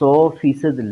100%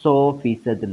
100%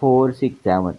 4, 6, 7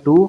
2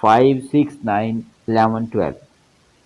5, 6, 9, 11, 12।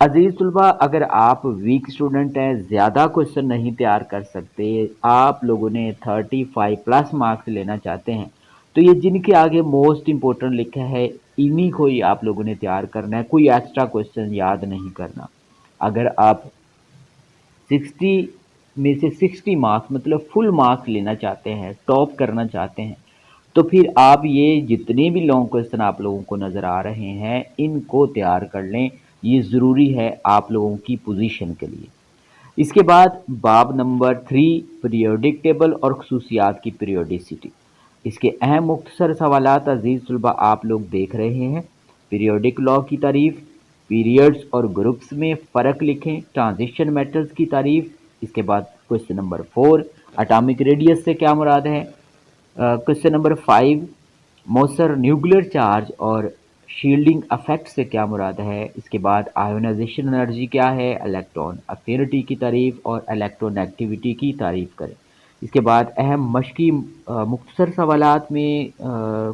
عزیز طلبہ، اگر آپ ویک اسٹوڈنٹ ہیں، زیادہ کوشچن نہیں تیار کر سکتے، آپ لوگوں نے 35+ مارکس لینا چاہتے ہیں، تو یہ جن کے آگے موسٹ امپورٹنٹ لکھا ہے انہی کو ہی آپ لوگوں نے تیار کرنا ہے، کوئی ایکسٹرا کوشچن یاد نہیں کرنا۔ اگر آپ 60 میں سے 60 مارکس مطلب فل مارکس لینا چاہتے ہیں، ٹاپ کرنا چاہتے ہیں، تو پھر آپ یہ جتنے بھی لانگ کوشچن آپ لوگوں کو نظر آ رہے ہیں ان کو تیار کر لیں، یہ ضروری ہے آپ لوگوں کی پوزیشن کے لیے۔ اس کے بعد باب نمبر 3، پیریوڈک ٹیبل اور خصوصیات کی پیریوڈیسٹی۔ اس کے اہم مختصر سوالات عزیز طلبہ آپ لوگ دیکھ رہے ہیں۔ پیریوڈک لا کی تعریف، پیریڈز اور گروپس میں فرق لکھیں، ٹرانزیشن میٹرز کی تعریف۔ اس کے بعد کوشچن نمبر 4، اٹامک ریڈیس سے کیا مراد ہے۔ کوشچن نمبر 5، موثر نیوکلیر چارج اور شیلڈنگ افیکٹ سے کیا مراد ہے۔ اس کے بعد آئونائزیشن انرجی کیا ہے، الیکٹران افینٹی کی تعریف اور الیکٹرو نیگیٹیوٹی کی تعریف کریں۔ اس کے بعد اہم مشقی مختصر سوالات میں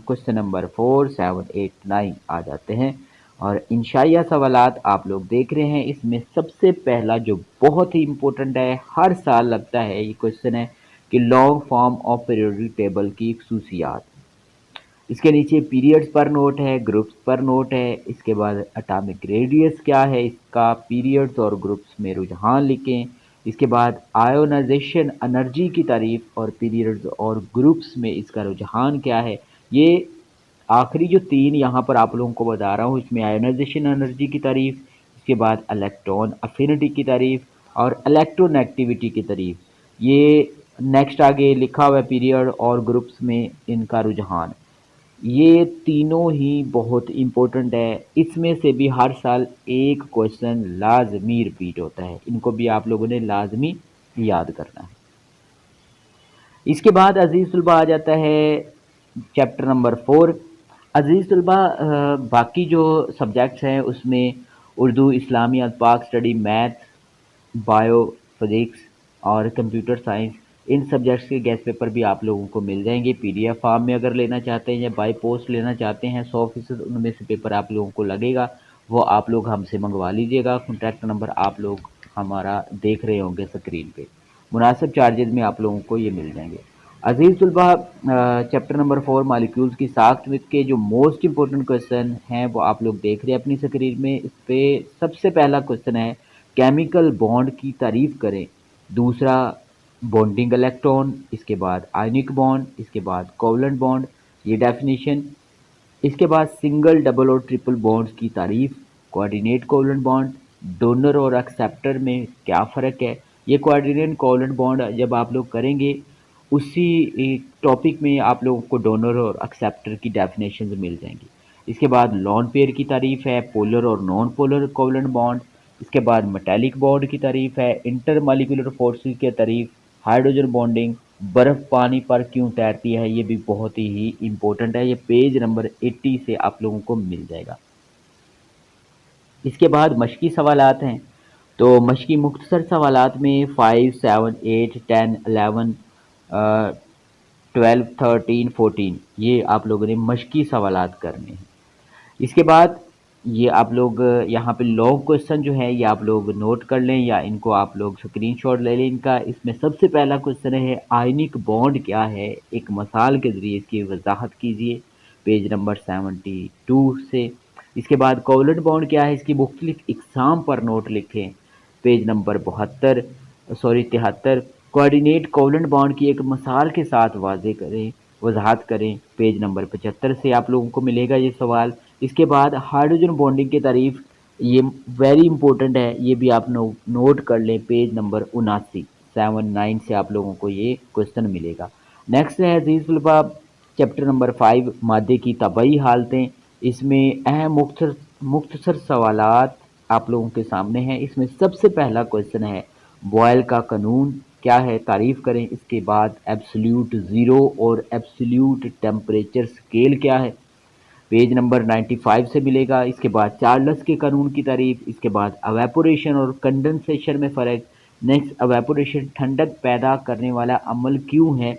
کوشچن نمبر 4، 7، 8، 9 آ جاتے ہیں، اور انشائیہ سوالات آپ لوگ دیکھ رہے ہیں۔ اس میں سب سے پہلا جو بہت ہی امپورٹنٹ ہے، ہر سال لگتا ہے، یہ کوشچن ہے کہ long form of periodic table کی خصوصیات۔ اس کے نیچے پیریڈز پر نوٹ ہے، گروپس پر نوٹ ہے۔ اس کے بعد اٹامک ریڈیس کیا ہے اس کا، پیریڈز اور گروپس میں رجحان لکھیں۔ اس کے بعد آئونائزیشن انرجی کی تعریف اور پیریڈز اور گروپس میں اس کا رجحان کیا ہے۔ یہ آخری جو 3 یہاں پر آپ لوگوں کو بتا رہا ہوں، اس میں آئونائزیشن انرجی کی تعریف، اس کے بعد الیکٹران افینٹی کی تعریف اور الیکٹرو نیگیٹیوٹی کی تعریف۔ یہ نیکسٹ آگے لکھا ہوا ہے پیریڈ اور گروپس میں ان کا رجحان۔ یہ تینوں ہی بہت امپورٹنٹ ہے، اس میں سے بھی ہر سال ایک کوشچن لازمی ریپیٹ ہوتا ہے، ان کو بھی آپ لوگوں نے لازمی یاد کرنا ہے۔ اس کے بعد عزیز طلبہ آ جاتا ہے چیپٹر نمبر 4۔ عزیز طلبہ، باقی جو سبجیکٹس ہیں اس میں اردو، اسلامیات، پاک اسٹڈی، میتھ، بایو فزکس اور کمپیوٹر سائنس، ان سبجیکٹس کے گیس پیپر بھی آپ لوگوں کو مل جائیں گے پی ڈی ایف فارم میں، اگر لینا چاہتے ہیں یا بائی پوسٹ لینا چاہتے ہیں 100% ان میں سے پیپر آپ لوگوں کو لگے گا، وہ آپ لوگ ہم سے منگوا لیجیے گا۔ کانٹیکٹ نمبر آپ لوگ ہمارا دیکھ رہے ہوں گے اسکرین پہ، مناسب چارجز میں آپ لوگوں کو یہ مل جائیں گے۔ عزیز طلبہ، چیپٹر نمبر 4 مالیکیولز کی ساخت کے جو موسٹ امپورٹنٹ کوشچن ہیں وہ آپ لوگ دیکھ رہے ہیں اپنی اسکرین میں۔ اس پہ سب سے پہلا کوشچن ہے کیمیکل بانڈ کی تعریف کریں، دوسرا بونڈنگ الیکٹران، اس کے بعد آئنک بانڈ، اس کے بعد کوولنٹ بانڈ، یہ ڈیفینیشن۔ اس کے بعد سنگل، ڈبل اور ٹرپل بانڈز کی تعریف، کوآرڈینیٹ کوولنٹ بانڈ، ڈونر اور ایکسیپٹر میں کیا فرق ہے۔ یہ کوآرڈینیٹ کوولنٹ بانڈ جب آپ لوگ کریں گے اسی ٹاپک میں آپ لوگوں کو ڈونر اور ایکسیپٹر کی ڈیفینیشنز مل جائیں گی۔ اس کے بعد لون پیئر کی تعریف ہے، پولر اور نان پولر کوولنٹ بانڈ۔ اس کے بعد میٹیلک بانڈ کی تعریف ہے، انٹر مالیکولر فورسز کی تعریف، ہائیڈروجن بانڈنگ، برف پانی پر کیوں تیرتی ہے، یہ بھی بہت ہی امپورٹنٹ ہے، یہ پیج نمبر 80 سے آپ لوگوں کو مل جائے گا۔ اس کے بعد مشقی سوالات ہیں، تو مشقی مختصر سوالات میں 5، 7، 8، 10، 11، 12، 13، 14 یہ آپ لوگوں نے مشقی سوالات کرنے ہیں۔ اس کے بعد یہ آپ لوگ یہاں پہ لانگ کوشچن جو ہے یہ آپ لوگ نوٹ کر لیں یا ان کو آپ لوگ اسکرین شاٹ لے لیں ان کا۔ اس میں سب سے پہلا کوشچن ہے آئنک بانڈ کیا ہے، ایک مثال کے ذریعے اس کی وضاحت کیجیے، پیج نمبر 72 سے۔ اس کے بعد کوولنٹ بانڈ کیا ہے، اس کی مختلف اقسام پر نوٹ لکھیں، پیج نمبر 73۔ کوآرڈینیٹ کوولنٹ بانڈ کی ایک مثال کے ساتھ واضح کریں، وضاحت کریں، پیج نمبر 75 سے آپ لوگوں کو ملے گا یہ سوال۔ اس کے بعد ہائیڈروجن بانڈنگ کی تعریف، یہ ویری امپورٹنٹ ہے، یہ بھی آپ نوٹ کر لیں، پیج نمبر 79، 79 سے آپ لوگوں کو یہ کوشچن ملے گا۔ نیکسٹ ہے عزیز طلبہ چیپٹر نمبر 5 مادے کی طبعی حالتیں۔ اس میں اہم مختصر سوالات آپ لوگوں کے سامنے ہیں۔ اس میں سب سے پہلا کوشچن ہے بوائل کا قانون کیا ہے، تعریف کریں۔ اس کے بعد ایبسلیوٹ زیرو اور ایبسلیوٹ ٹیمپریچر اسکیل کیا ہے، پیج نمبر 95 سے ملے گا۔ اس کے بعد چارلس کے قانون کی تعریف، اس کے بعد ایویپوریشن اور کنڈنسیشن میں فرق، نیکسٹ ایویپوریشن ٹھنڈک پیدا کرنے والا عمل کیوں ہے،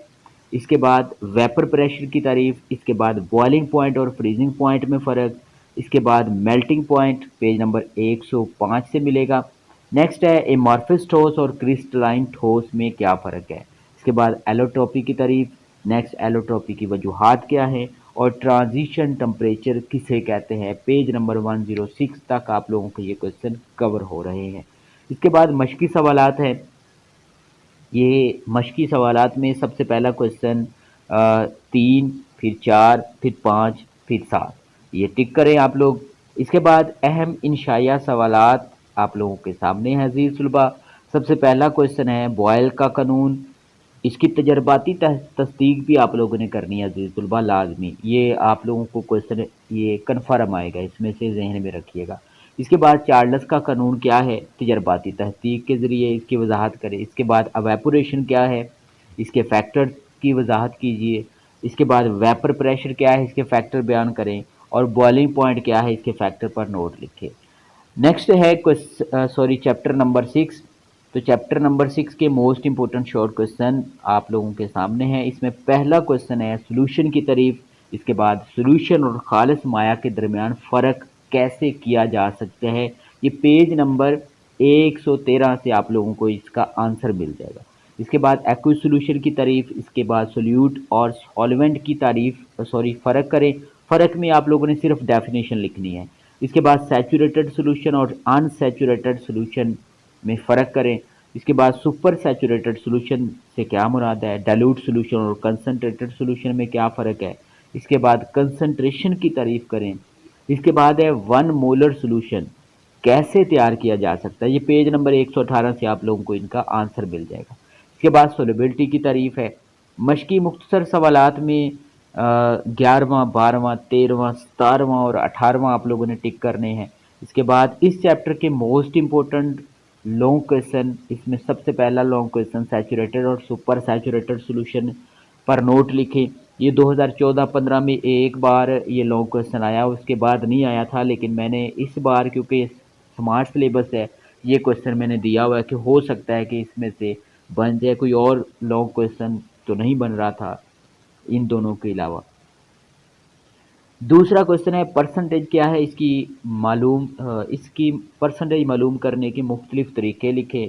اس کے بعد ویپر پریشر کی تعریف، اس کے بعد بوائلنگ پوائنٹ اور فریزنگ پوائنٹ میں فرق، اس کے بعد میلٹنگ پوائنٹ پیج نمبر 105 سے ملے گا۔ نیکسٹ ہے ایمارفس ٹھوس اور کرسٹلائن ٹھوس میں کیا فرق ہے۔ اس کے بعد ایلوٹروپی کی تعریف، نیکسٹ ایلوٹروپی کی وجوہات کیا ہے، اور ٹرانزیشن ٹمپریچر کسے کہتے ہیں۔ پیج نمبر 106 تک آپ لوگوں کو یہ کوشچن کور ہو رہے ہیں۔ اس کے بعد مشقی سوالات ہیں۔ یہ مشقی سوالات میں سب سے پہلا کوشچن 3، پھر 4، پھر 5، پھر 7، یہ ٹک کریں آپ لوگ۔ اس کے بعد اہم انشائیہ سوالات آپ لوگوں کے سامنے ہیں عزیز طلباء۔ سب سے پہلا کوشچن ہے بوائل کا قانون، اس کی تجرباتی تصدیق بھی آپ لوگوں نے کرنی ہے عزیز طلباء لازمی، یہ آپ لوگوں کو کوشچن یہ کنفرم آئے گا، اس میں سے ذہن میں رکھیے گا۔ اس کے بعد چارلس کا قانون کیا ہے، تجرباتی تحقیق کے ذریعے اس کی وضاحت کریں۔ اس کے بعد ایواپوریشن کیا ہے، اس کے فیکٹر کی وضاحت کیجیے۔ اس کے بعد ویپر پریشر کیا ہے، اس کے فیکٹر بیان کریں، اور بوائلنگ پوائنٹ کیا ہے، اس کے فیکٹر پر نوٹ لکھیں۔ نیکسٹ ہے چیپٹر نمبر 6۔ تو چیپٹر نمبر 6 کے موسٹ امپورٹنٹ شارٹ کوشچن آپ لوگوں کے سامنے ہیں۔ اس میں پہلا کوشچن ہے سولوشن کی تعریف، اس کے بعد سولوشن اور خالص مائع کے درمیان فرق کیسے کیا جا سکتا ہے۔ یہ پیج نمبر 113 سے آپ لوگوں کو اس کا آنسر مل جائے گا۔ اس کے بعد ایکوس سولوشن کی تعریف، اس کے بعد سولیوٹ اور سالوینٹ کی تعریف فرق کریں، فرق میں آپ لوگوں نے صرف ڈیفینیشن لکھنی ہے۔ اس کے بعد سیچوریٹڈ سولوشن اور ان سیچوریٹڈ سولوشن میں فرق کریں۔ اس کے بعد سپر سیچوریٹڈ سولوشن سے کیا مراد ہے، ڈائلیوٹ سولوشن اور کنسنٹریٹڈ سولوشن میں کیا فرق ہے۔ اس کے بعد کنسنٹریشن کی تعریف کریں۔ اس کے بعد ہے 1 مولر سولوشن کیسے تیار کیا جا سکتا ہے، یہ پیج نمبر 118 سے آپ لوگوں کو ان کا آنسر مل جائے گا۔ اس کے بعد سولوبلٹی کی تعریف ہے۔ مشقی مختصر سوالات میں 11واں، 12واں، 13واں، 17واں اور 18واں آپ لوگوں نے ٹک کرنے ہیں۔ اس کے بعد اس چیپٹر کے موسٹ امپورٹنٹ لانگ کویشچن، اس میں سب سے پہلا لانگ کویشچن سیچوریٹڈ اور سپر سیچوریٹڈ سولوشن پر نوٹ لکھیں۔ یہ 2014-15 میں ایک بار یہ لانگ کویشچن آیا، اس کے بعد نہیں آیا تھا، لیکن میں نے اس بار کیونکہ سمارٹ سلیبس ہے یہ کویشچن میں نے دیا ہوا ہے کہ ہو سکتا ہے کہ اس میں سے بن جائے، کوئی اور لانگ کویشچن تو نہیں بن رہا تھا ان دونوں کے علاوہ۔ دوسرا کویشچن ہے پرسنٹیج کیا ہے، اس کی پرسنٹیج معلوم کرنے کے مختلف طریقے لکھیں۔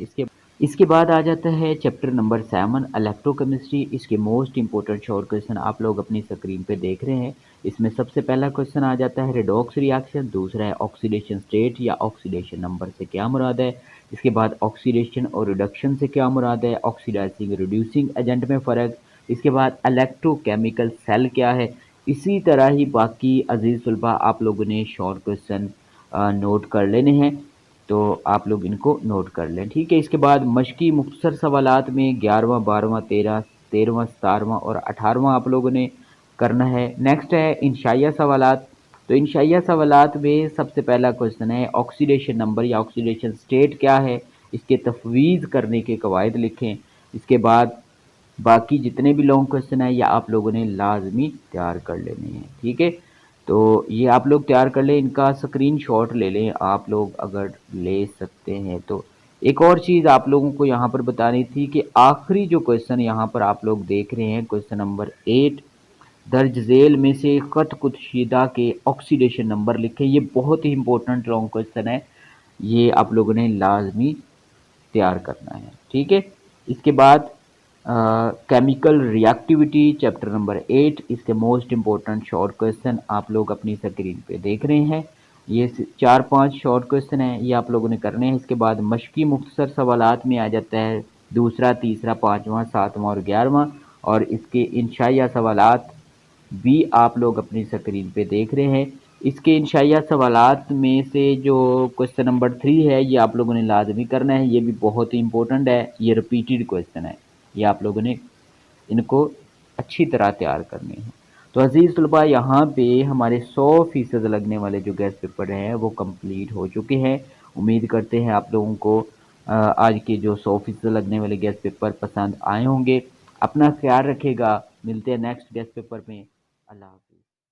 اس کے بعد آ جاتا ہے چیپٹر نمبر 7 الیکٹرو کیمسٹری، اس کے موسٹ امپورٹنٹ شارٹ کویشچن آپ لوگ اپنی اسکرین پہ دیکھ رہے ہیں۔ اس میں سب سے پہلا کویشچن آ جاتا ہے ریڈوکس ری ایکشن، دوسرا ہے آکسیڈیشن سٹیٹ یا آکسیڈیشن نمبر سے کیا مراد ہے۔ اس کے بعد آکسیڈیشن اور ریڈکشن سے کیا مراد ہے، آکسیڈائزنگ ریڈیوسنگ ایجنٹ میں فرق۔ اس کے بعد الیکٹرو کیمیکل سیل کیا ہے۔ اسی طرح ہی باقی عزیز طلباء آپ لوگوں نے شارٹ کویشچن نوٹ کر لینے ہیں، تو آپ لوگ ان کو نوٹ کر لیں، ٹھیک ہے۔ اس کے بعد مشقی مختصر سوالات میں 11واں، 12واں، 13واں، 17واں اور 18واں آپ لوگوں نے کرنا ہے۔ نیکسٹ ہے انشائیہ سوالات۔ تو انشائیہ سوالات میں سب سے پہلا کویشچن ہے آکسیڈیشن نمبر یا آکسیڈیشن سٹیٹ کیا ہے، اس کے تفویض کرنے کے قواعد لکھیں۔ اس کے بعد باقی جتنے بھی لانگ کویشچن ہیں یہ آپ لوگوں نے لازمی تیار کر لینے ہیں، ٹھیک ہے۔ تو یہ آپ لوگ تیار کر لیں، ان کا اسکرین شاٹ لے لیں آپ لوگ اگر لے سکتے ہیں تو۔ ایک اور چیز آپ لوگوں کو یہاں پر بتانی تھی کہ آخری جو کویشچن یہاں پر آپ لوگ دیکھ رہے ہیں کویشچن نمبر 8، درج ذیل میں سے خط کشیدہ کے آکسیڈیشن نمبر لکھیں۔ یہ بہت ہی امپورٹنٹ لانگ کویشچن ہے، یہ آپ لوگوں نے لازمی تیار کرنا ہے، ٹھیک ہے۔ اس کے بعد کیمیکل ری ایکٹیویٹی چیپٹر نمبر 8، اس کے موسٹ امپورٹنٹ شارٹ کویشچن آپ لوگ اپنی اسکرین پہ دیکھ رہے ہیں۔ یہ 4-5 شارٹ کویشچن ہیں، یہ آپ لوگوں نے کرنے ہیں۔ اس کے بعد مشقی مختصر سوالات میں آ جاتا ہے دوسرا، تیسرا، 5واں، 7واں اور 11واں، اور اس کے انشائیہ سوالات بھی آپ لوگ اپنی اسکرین پہ دیکھ رہے ہیں۔ اس کے انشائیہ سوالات میں سے جو کویشچن نمبر 3 ہے یہ آپ لوگوں نے لازمی کرنا ہے، یہ بھی بہت ہی امپورٹنٹ ہے، یہ ریپیٹڈ کویشچن ہے، یہ آپ لوگوں نے ان کو اچھی طرح تیار کرنے ہیں۔ تو عزیز طلباء یہاں پہ ہمارے 100% لگنے والے جو گیسٹ پیپر ہیں وہ کمپلیٹ ہو چکے ہیں۔ امید کرتے ہیں آپ لوگوں کو آج کے جو 100% لگنے والے گیسٹ پیپر پسند آئے ہوں گے۔ اپنا خیال رکھے گا، ملتے ہیں نیکسٹ گیسٹ پیپر میں، اللہ حافظ۔